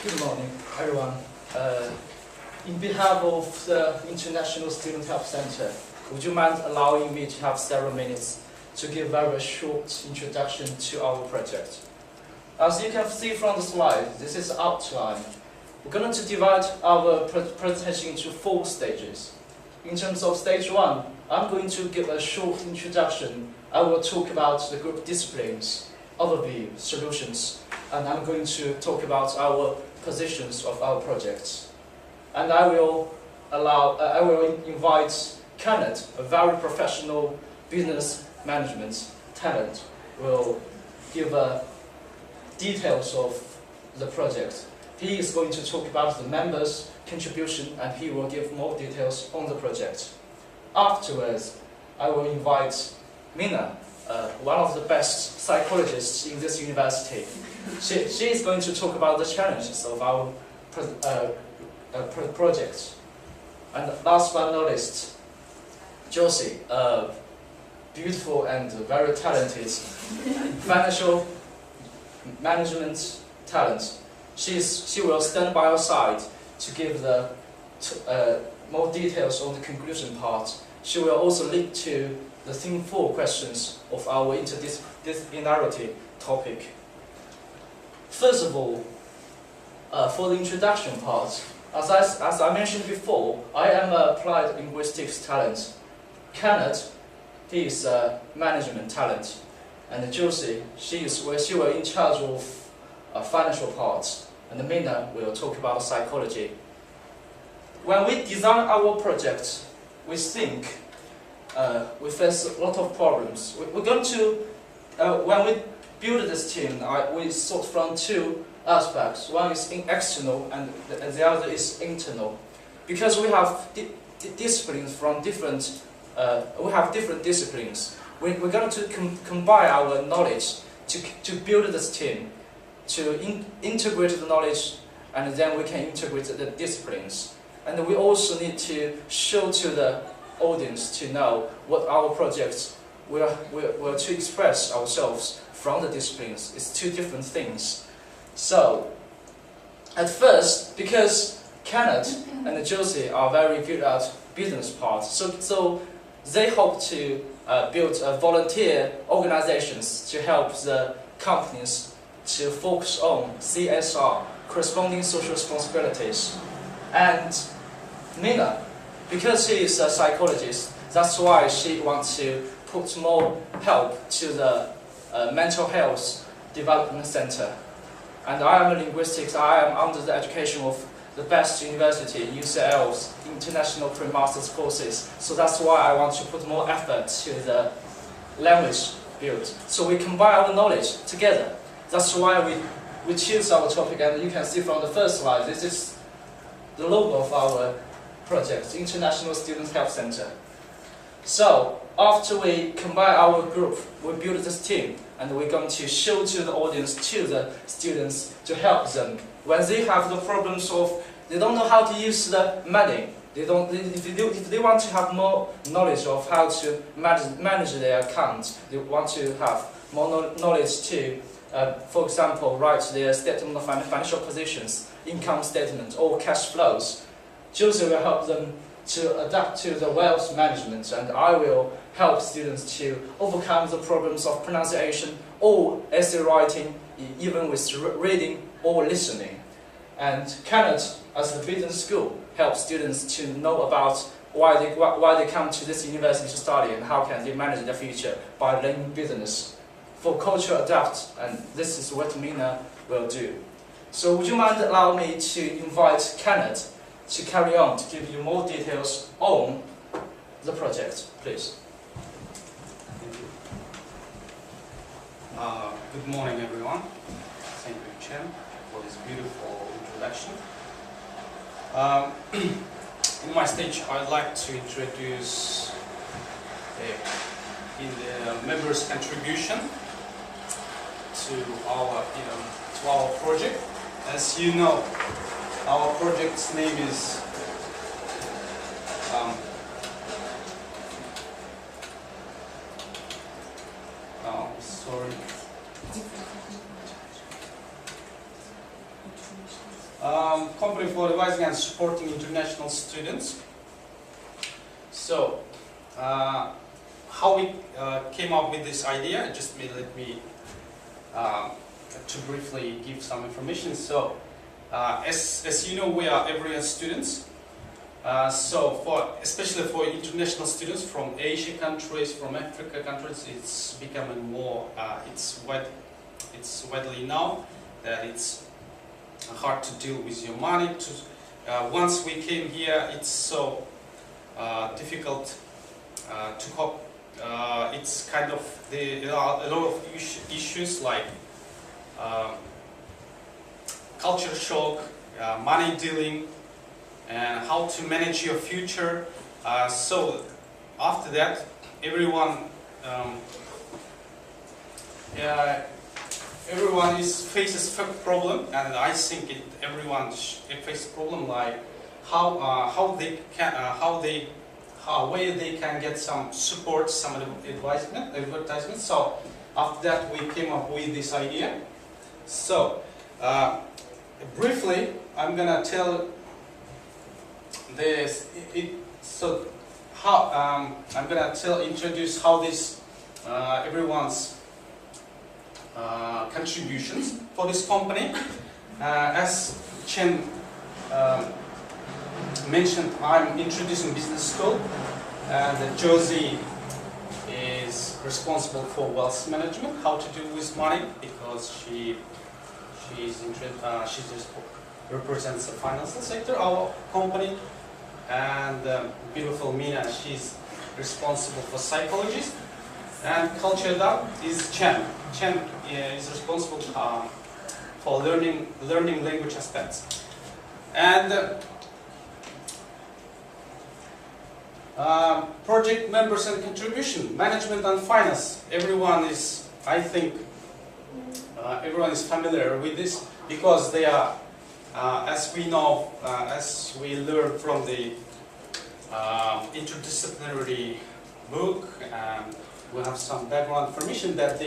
Good morning, everyone. In behalf of the International Student Help Center, would you mind allowing me to have several minutes to give a very short introduction to our project? As you can see from the slide, this is the outline. We're going to divide our presentation into 4 stages. In terms of stage 1, I'm going to give a short introduction. I will talk about the group disciplines, overview, solutions, and I'm going to talk about our positions of our projects. And I will invite Kenneth, a very professional business management talent, will give details of the project. He is going to talk about the members' contribution, and he will give more details on the project. Afterwards, I will invite Mina, one of the best psychologists in this university. She is going to talk about the challenges of our project. And last but not least, Josie, beautiful and very talented financial management talent. She will stand by your side to give the more details on the conclusion part. She will also lead to the theme 4 questions of our interdisciplinarity topic. First of all, for the introduction part, as I mentioned before, I am an applied linguistics talent. Kenneth, he is a management talent, and Josie, she will in charge of financial parts, and Mina will talk about psychology. When we design our project, we think we face a lot of problems. We're going to, when we build this team, we sort from 2 aspects. One is external, and the other is internal. Because we have disciplines from different, we have different disciplines. We're going to combine our knowledge to build this team, to integrate the knowledge, and then we can integrate the disciplines. And we also need to show to the audience to know what our projects were to express ourselves from the disciplines. It's 2 different things. So, at first, because Kenneth and Josie are very good at business part, so they hope to build volunteer organizations to help the companies to focus on CSR, corresponding social responsibilities. And Mina, because she is a psychologist, that's why she wants to put more help to the mental health development center. And I am a linguistics, I am under the education of the best university, UCL's international pre-master's courses. So that's why I want to put more effort to the language build. So we combine our knowledge together. That's why we choose our topic, and you can see from the first slide, this is the logo of our project, International Student Help Center. So, after we combine our group, we build this team, and we're going to show to the audience, to the students, to help them. When they have the problems of, they don't know how to use the money, if they want to have more knowledge of how to manage their account, they want to have more knowledge to, for example, write their statement of financial positions, income statement, or cash flows. Josie will help them to adapt to the wealth management, and I will help students to overcome the problems of pronunciation or essay writing, even with reading or listening. And Kenneth, as the business school, helps students to know about why they come to this university to study and how can they manage their future by learning business. For culture adapt, and this is what Mina will do. So would you mind allowing me to invite Kenneth to carry on, to give you more details on the project, please. Thank you. Good morning, everyone. Thank you, Chen, for this beautiful introduction. In my speech, I'd like to introduce the members' contribution to our project. As you know, our project's name is sorry. company for advising and supporting international students. So, how we came up with this idea? Just let me to briefly give some information. So, as you know, we are every year students. So, especially for international students from Asia countries, from Africa countries, it's becoming more. It's widely known that it's hard to deal with your money. Once we came here, it's so difficult to cope. It's kind of a lot of issues like culture shock, money dealing, and how to manage your future. So after that, everyone faces a problem, and I think everyone faces problem like where they can get some support, some advertisement. So after that, we came up with this idea. So briefly, I'm gonna tell this. I'm gonna introduce how this everyone's contributions for this company. As Chen mentioned, I'm introducing business school, and Josie is responsible for wealth management, how to do with money, because she represents the financial sector, our company. And beautiful Mina, she's responsible for psychology. And culture is Chen. Chen is responsible for learning language aspects. And project members and contribution, management and finance. Everyone is, I think, everyone is familiar with this because they are, as we know, as we learn from the interdisciplinary book, and we have some background information that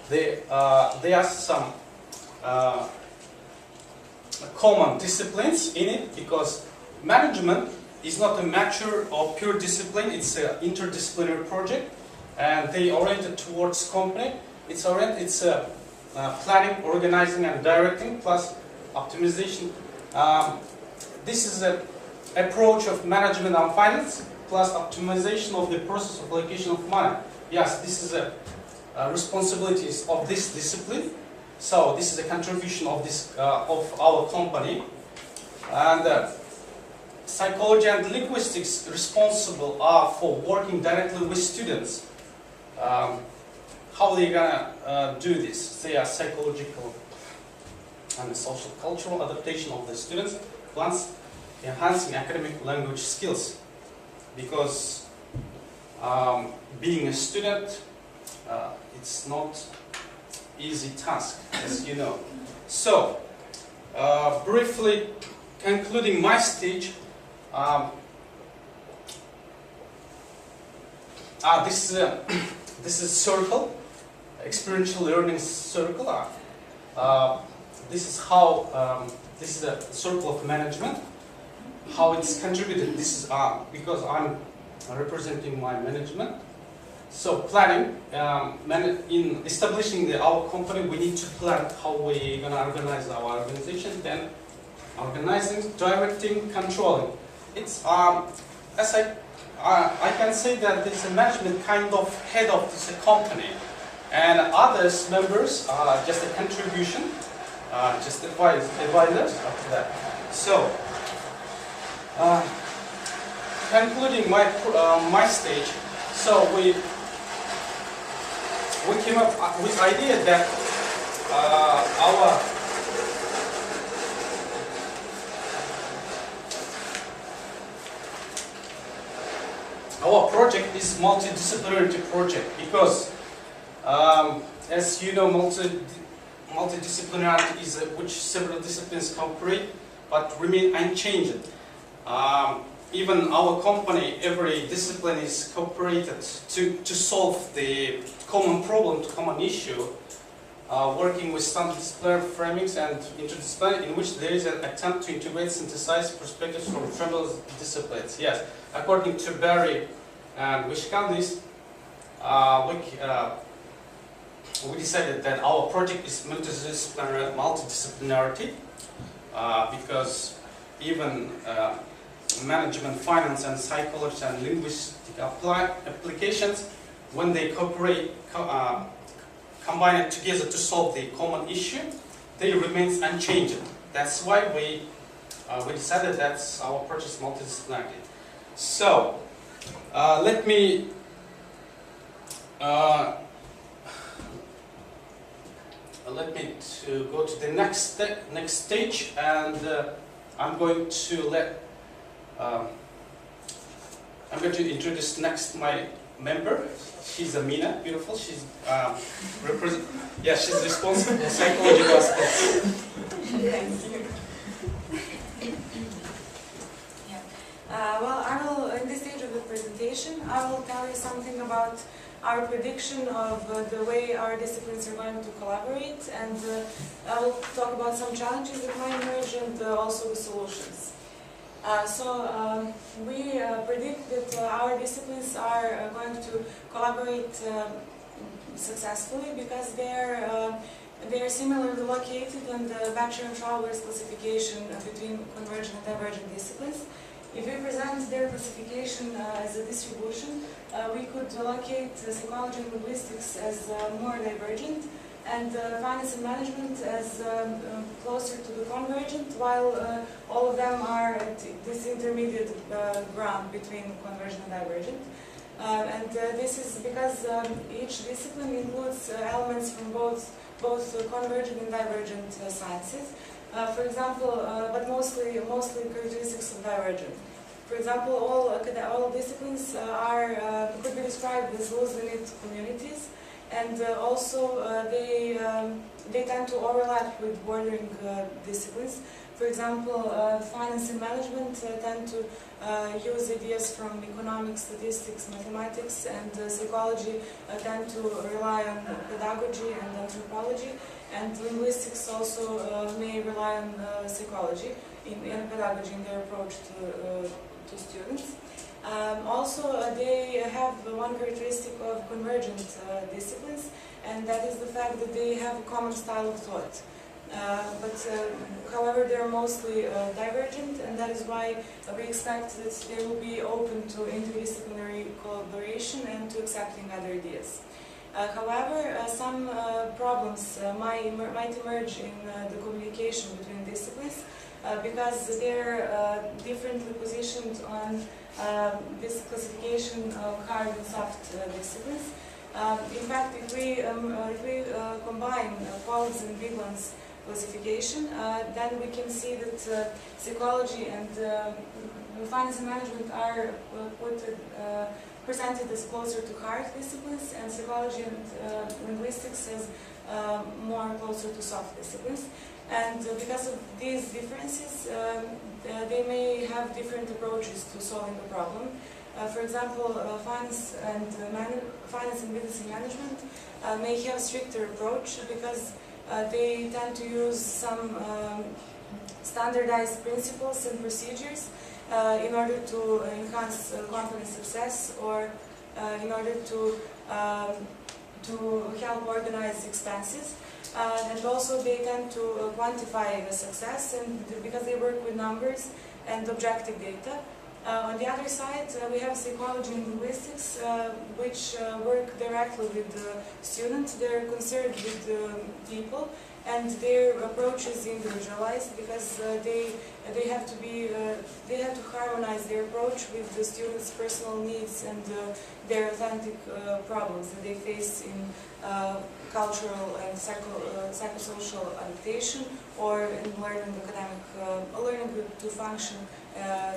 there are some common disciplines in it, because management is not a mature or pure discipline. It's an interdisciplinary project, and they oriented towards company. It's planning, organizing, and directing plus optimization. This is an approach of management and finance plus optimization of the process of allocation of money. Yes, this is a responsibilities of this discipline. So this is a contribution of this of our company. And psychology and linguistics responsible are for working directly with students. How they gonna do this? They are psychological and social cultural adaptation of the students, plus enhancing academic language skills. Because being a student, it's not easy task, as you know. So, briefly concluding my speech, this is circle, experiential learning circle. This is how this is a circle of management. How it's contributed. This is because I'm representing my management. So planning, in establishing our company, we need to plan how we're gonna organize our organization. Then organizing, directing, controlling. It's as I can say that this management kind of head of this company, and others members are just a contribution, just advisors after that. So concluding my stage, so we came up with idea that our project is multidisciplinary project because, as you know, multidisciplinary is which several disciplines cooperate but remain unchanged. Even our company, every discipline is cooperated to solve the common problem, common issue. working with standard disciplinary framings and interdisciplinary, in which there is an attempt to integrate synthesized perspectives from several disciplines. Yes, according to Barry and Vishkandis, we decided that our project is multidisciplinarity, because even management, finance, and psychology and linguistic applications, when they cooperate, combine it together to solve the common issue, they remain unchanged. That's why we decided that's our approach is multidisciplinary. So let me to go to the next stage, and I'm going to introduce next my member. She's Amina, beautiful. She's she's responsible for psychological aspects. Thank you. Well, I will, in this stage of the presentation, I will tell you something about our prediction of the way our disciplines are going to collaborate, and I will talk about some challenges that might emerge and also the solutions. We predict that our disciplines are going to collaborate successfully because they are similarly located on the Bachelor and Travelers classification between convergent and divergent disciplines. If we present their classification as a distribution, we could locate psychology and linguistics as more divergent, and finance and management as closer to the convergent, while all of them are at this intermediate ground between convergent and divergent. This is because each discipline includes elements from both convergent and divergent sciences. For example, but mostly characteristics of divergent. For example, all disciplines could be described as loosely knit communities, and also they tend to overlap with bordering disciplines. For example, finance and management tend to use ideas from economics, statistics, mathematics, and psychology tend to rely on pedagogy and anthropology, and linguistics also may rely on psychology and pedagogy in their approach to students. They have one characteristic of convergent disciplines, and that is the fact that they have a common style of thought. However, they are mostly divergent, and that is why we expect that they will be open to interdisciplinary collaboration and to accepting other ideas. However, some problems might emerge in the communication between disciplines because they're differently positioned on this classification of hard and soft disciplines. In fact, if we combine Paul's and Bigland's classification, then we can see that psychology and finance and management are presented as closer to hard disciplines, and psychology and linguistics as more closer to soft disciplines. And because of these differences, they may have different approaches to solving the problem. For example, finance and business management may have a stricter approach because they tend to use some standardized principles and procedures in order to enhance company success, or in order to help organize expenses. And also they tend to quantify the success, and because they work with numbers and objective data. On the other side, we have psychology and linguistics, which work directly with the students. They're concerned with the people, and their approach is individualized because they have to harmonize their approach with the students' personal needs and their authentic problems that they face in cultural and psychosocial adaptation, or in learning to function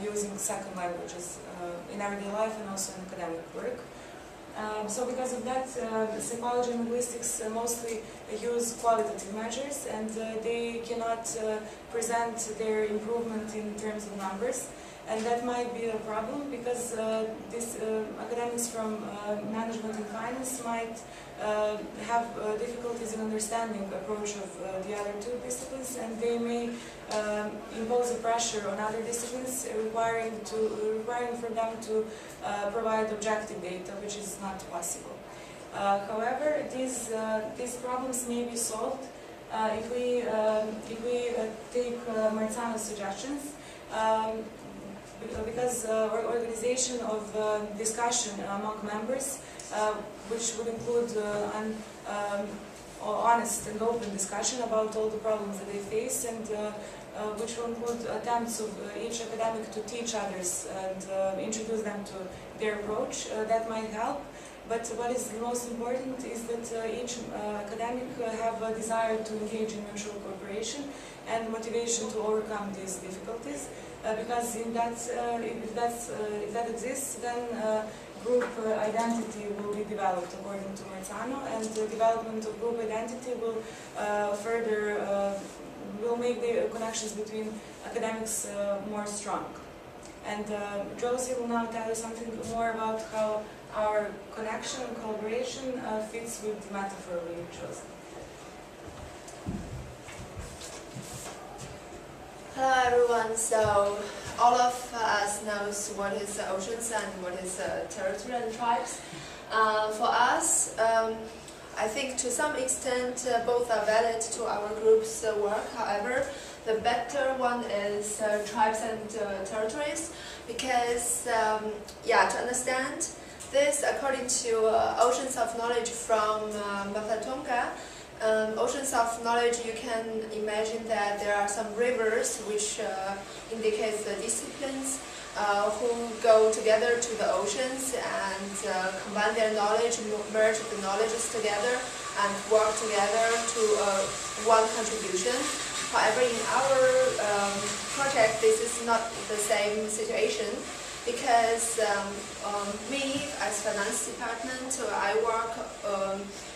using second languages in everyday life and also in academic work. So because of that, psychology and linguistics mostly use qualitative measures, and they cannot present their improvement in terms of numbers. And that might be a problem because these academics from management and finance might have difficulties in understanding the approach of the other two disciplines, and they may impose a pressure on other disciplines requiring for them to provide objective data, which is not possible. However, these problems may be solved if we take Marzano's suggestions, because organization of discussion among members, which would include an honest and open discussion about all the problems that they face, and which will include attempts of each academic to teach others and introduce them to their approach. That might help. But what is most important is that each academic have a desire to engage in mutual cooperation and motivation to overcome these difficulties. Because if that exists, then group identity will be developed according to Marzano, and the development of group identity will will make the connections between academics more strong. And Josie will now tell you something more about how our connection and collaboration fits with the metaphor we chose. Hello everyone. So all of us knows what is oceans and what is territory and tribes. For us, I think to some extent both are valid to our group's work. However, the better one is tribes and territories, because to understand this, according to Oceans of Knowledge from Mafaltonga, oceans of knowledge, you can imagine that there are some rivers which indicate the disciplines who go together to the oceans and combine their knowledge, merge the knowledges together and work together to one contribution. However, in our project, this is not the same situation, because me as finance department, I work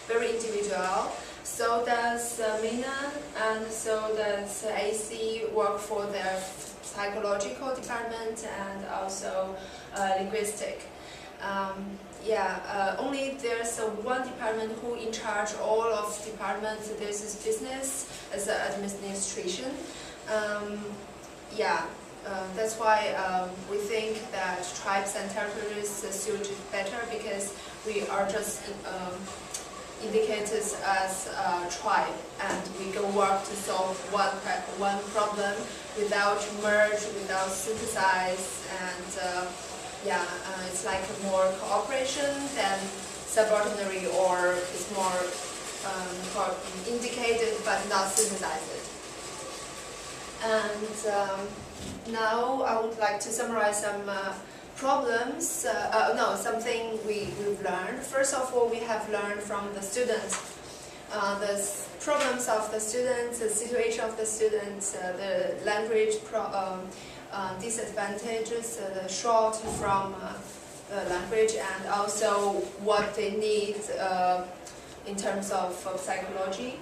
very individual. So does Mina, and so does AC work for their psychological department and also linguistic. Only there's one department who in charge all of departments. This is business as administration. That's why we think that tribes and territories suit better, because we are just indicated as a tribe, and we can work to solve one problem without merge, without synthesize, and it's like more cooperation than subordinary, or it's more indicated but not synthesized. And now I would like to summarize some problems, something we've learned. First of all, we have learned from the students. The problems of the students, the situation of the students, the language disadvantages, the short from the language, and also what they need in terms of psychology.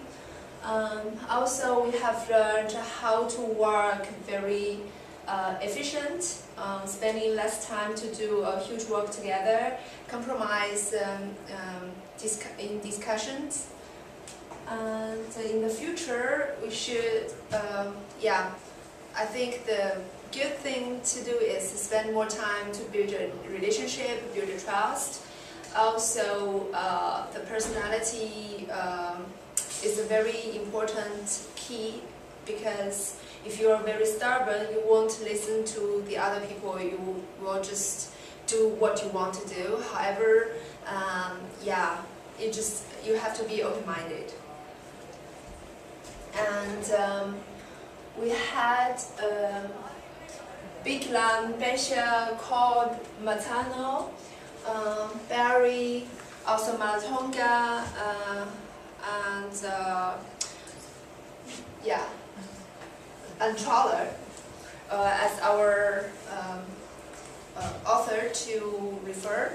Also, we have learned how to work very efficient, spending less time to do a huge work together, compromise in discussions. And in the future, we should, I think the good thing to do is to spend more time to build a relationship, build a trust. Also, the personality is a very important key, because if you are very stubborn, you won't listen to the other people, you will just do what you want to do. However, you have to be open-minded. And we had a big language called Marzano, Barry, also Mafaltonga, and Trawler as our author to refer.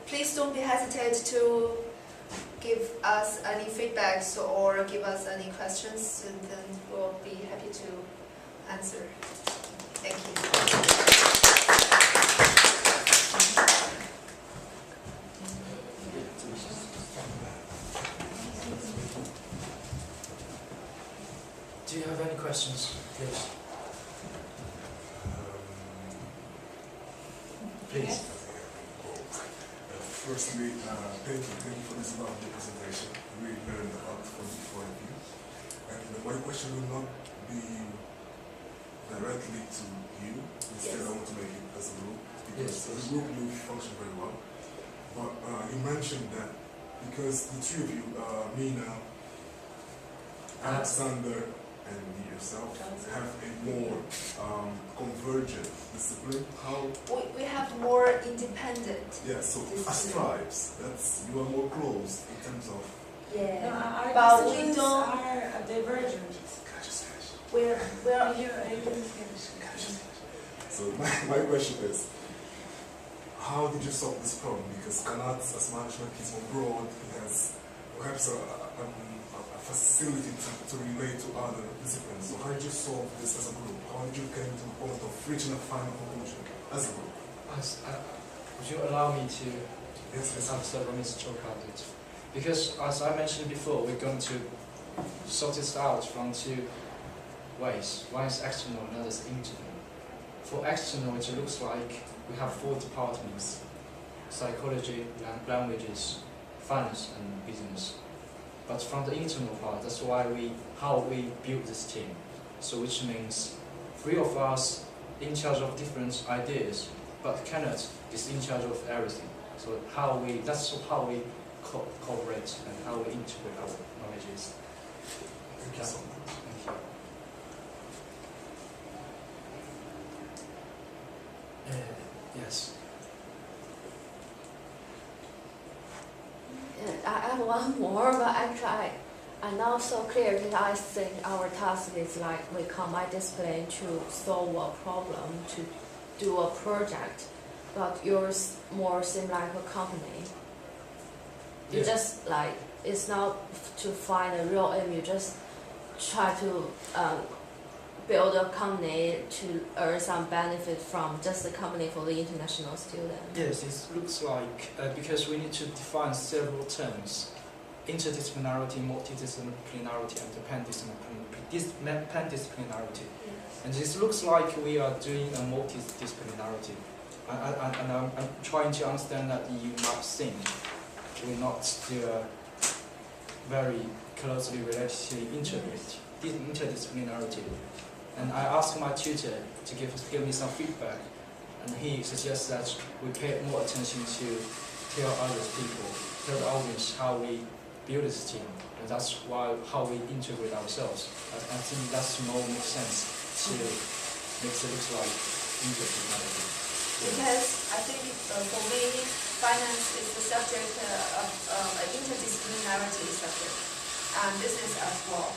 Please don't be hesitant to give us any feedbacks or give us any questions, and then we'll be happy to answer. Thank you. Do you have any questions, please? Please. Firstly, thank you for this lovely presentation. We learned a lot from the four of you. And my question will not be directly to you. Instead, I want to make it as a group, because as a group you function very well. But you mentioned that because the three of you, Mina, Alexander, and yourself, have a more convergent discipline. How? We have more independent. Yeah, so as tribes, you are more close in terms of. Yeah, Our but we disciplines don't. are divergent. We're So my question is, how did you solve this problem? Because Kanat, as management, is more broad. He has perhaps a facility to relate to other disciplines. So how did you solve this as a group? How did you come to the point of reaching a final conclusion as a group? Would you allow me to answer Mr. Chokat? Because as I mentioned before, we're going to sort this out from two ways. One is external, another is internal. For external, it looks like we have 4 departments: psychology, languages, finance, and business. But from the internal part, that's how we build this team. So which means 3 of us in charge of different ideas, but Kenneth is in charge of everything. So that's how we cooperate and how we integrate our knowledges. Thank you so much. Thank you. Yes. I have one more, but actually I'm not so clear because I think our task is like we combine discipline to solve a problem, to do a project, but yours more seem like a company. You just like, it's not to find a real aim, you just try to build a company to earn some benefit from just the company for the international student. Yes, it looks like, because we need to define several terms: interdisciplinarity, multidisciplinarity, and pandisciplinarity. And this looks like we are doing a multidisciplinarity. And I'm trying to understand that you might think we're not still very closely related to interdisciplinarity. And I asked my tutor to give me some feedback, and he suggests that we pay more attention to tell the audience how we build this team, and that's how we integrate ourselves. I think that's more makes sense to make it look like interdisciplinarity. Because I think for me, finance is the subject of an interdisciplinarity subject, and business as well.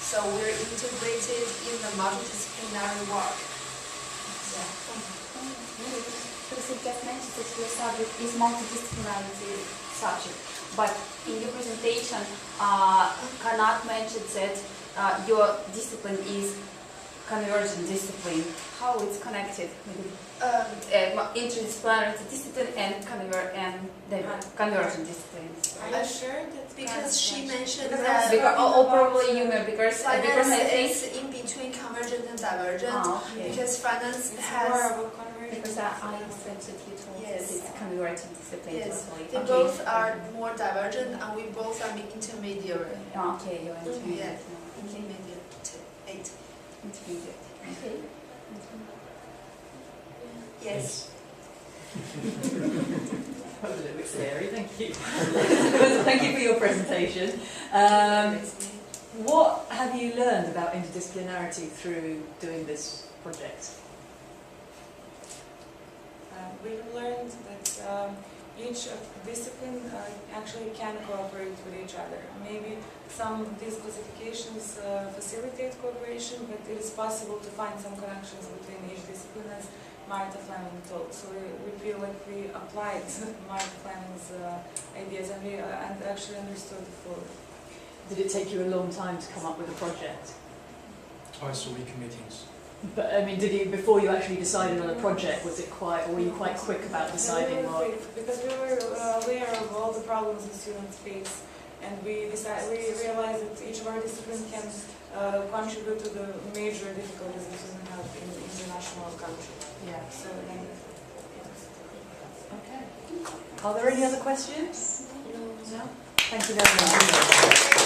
So we're integrated in the multidisciplinary work. Yeah. Because you just mentioned that your subject is multidisciplinary subject, but in your presentation, cannot mention that your discipline is convergent discipline. How it's connected with interdisciplinary discipline and convergent disciplines? Are you sure that Because she mentioned Because that probably you know because finance I think is in between convergent and divergent. okay. Because finance it's more has, of a conversion? Because I expected you told Yes. that it's convergent discipline. yes, totally. they Okay. both are more divergent, and we both are intermediary. Okay, you're intermediate. Yeah. Intermediate. Intermediate. Okay. Yes. That was a little bit scary, thank you. Thank you for your presentation. What have you learned about interdisciplinarity through doing this project? We've learned that each discipline actually can cooperate with each other. Maybe some of these classifications facilitate cooperation, but it is possible to find some connections between each discipline, as Martha Fleming told. So we feel like we applied Martha Fleming's ideas and we actually understood it fully. Did it take you a long time to come up with a project? twice a week meetings. But I mean, did you, before you actually decided on a project, was it quite, or were you quite quick about deciding We were what? quick, because we were aware of all the problems the students face, and we realized that each of our disciplines can contribute to the major difficulties that students have in the international country. Yeah. So then, Okay. Are there any other questions? No. No. Thank you very much.